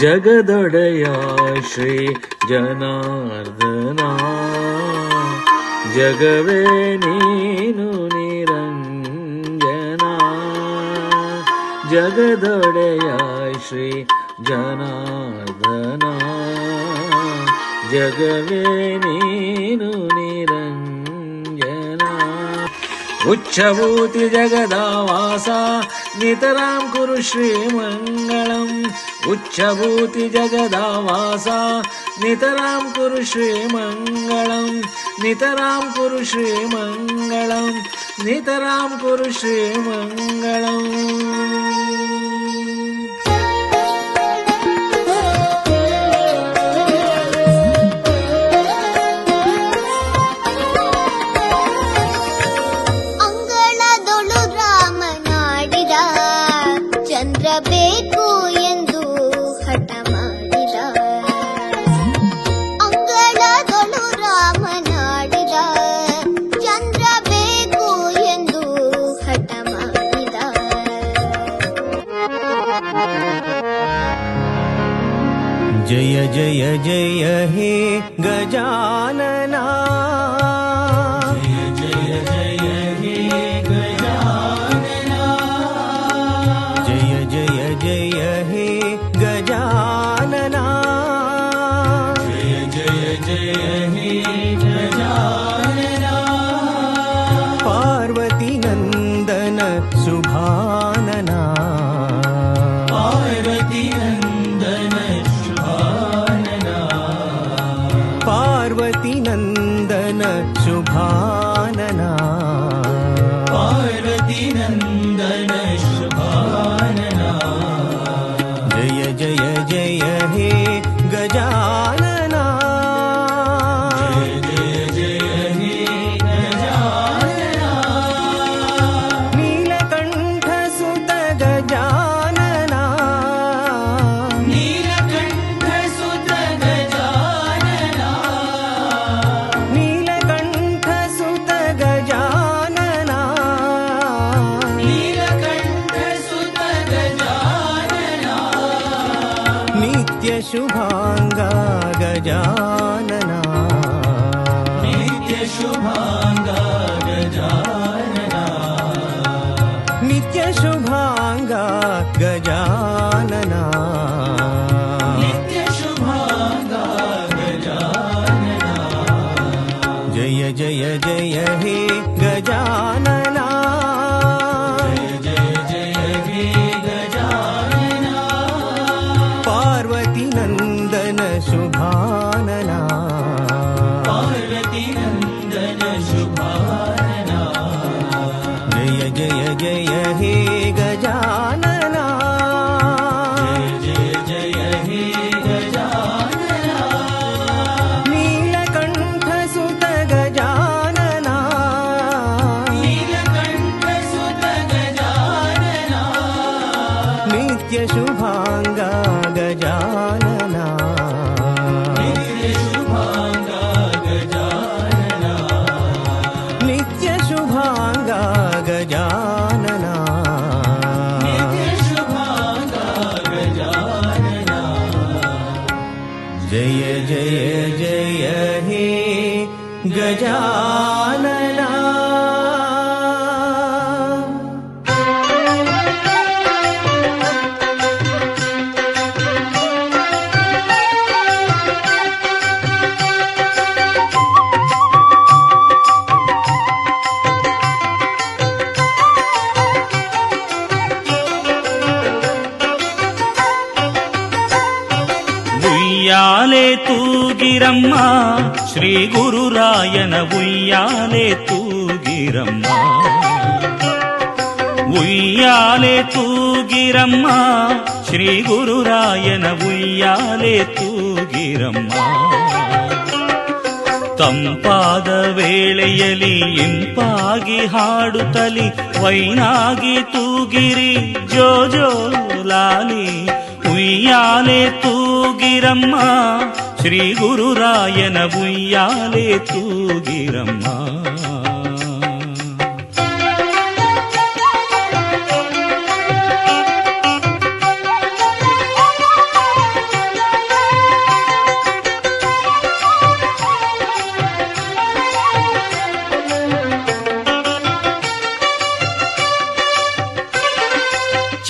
ಜಗದೊಡೆಯ ಶ್ರೀ ಜನಾರ್ದನ ಜಗವೇ ನೀನು ನಿರಂಜನ ಜಗದೊಡೆಯ ಶ್ರೀ ಜನಾರ್ದನ ಜಗವೇ ನೀನು ನಿರಂಜನ ಉಚ್ಚಭೂತಿ ಜಗದಾವಾಸ ನಿತರಾಂ ಕುರು ಶ್ರೀಮಂಗಳಂ ಉಚ್ಚಭೂತಿ ಜಗದಾವಾಸ ನಿತರಾಂ ಕುರು ಶ್ರೀಮಂಗಳಂ ನಿತರಾಂ ಕುರು ಶ್ರೀಮಂಗಳಂ ನಿತರಾಂ ಕುರು ಶ್ರೀಮಂಗಳಂ. ಬೇಕು ಎಂದು ಹಠ ಮಾಡಿದ ಅಂಗಳದೊಳು ರಾಮನಾಡಿದ ಚಂದ್ರ ಬೇಕು ಎಂದು ಹಠ ಮಾಡಿದ ಜಯ ಜಯ ಜಯ ಹೇ ಗಜಾನನ पार्वती नंदन शुभानना पार्वती नंदन शुभानना पार्वती नंदन शुभानना पार्वती नंदन शुभानना जय जय जय हे गजानना नित्य शुभांगा गजानना नित्य शुभांगा गजानना नित्य शुभांगा गजानना नित्य शुभांगा गजानना जय जय जय हे गजानना पार्वती नंदन शुभानना पार्वती नंदन शुभानना जय जय जय हे गजानना जय जय हे गजानना नीलकंठ सुत गजानना नीलकंठ सुत गजानना नित्य शुभांगा गजानना नित्य शुभांगा गजानना नित्य शुभांगा गजानना नित्य शुभांगा गजानना जय जय जय हे गजानना. ಉಯ್ಯಾಲೆ ತೂಗಿರಮ್ಮ ಶ್ರೀ ಗುರುರಾಯನ ಉಯ್ಯಾಲೆ ತೂಗಿರಮ್ಮ ಉಯ್ಯಾಲೆ ತೂಗಿರಮ್ಮ ಶ್ರೀ ಗುರುರಾಯನ ಉಯ್ಯಾಲೆ ತೂಗಿರಮ್ಮ ತಂಪಾದ ವೇಳೆಯಲ್ಲಿ ಇಂಪಾಗಿ ಹಾಡುತ್ತಲಿ ವೈನಾಗಿ ತೂಗಿರಿ ಜೋ ಜೋ ಲಾಲಿ ಉಯ್ಯಾಲೆ ತೂಗಿರಮ್ಮ ಶ್ರೀ ಗುರುರಾಯನ ಉಯ್ಯಾಲೆ ತೂಗಿರಮ್ಮ.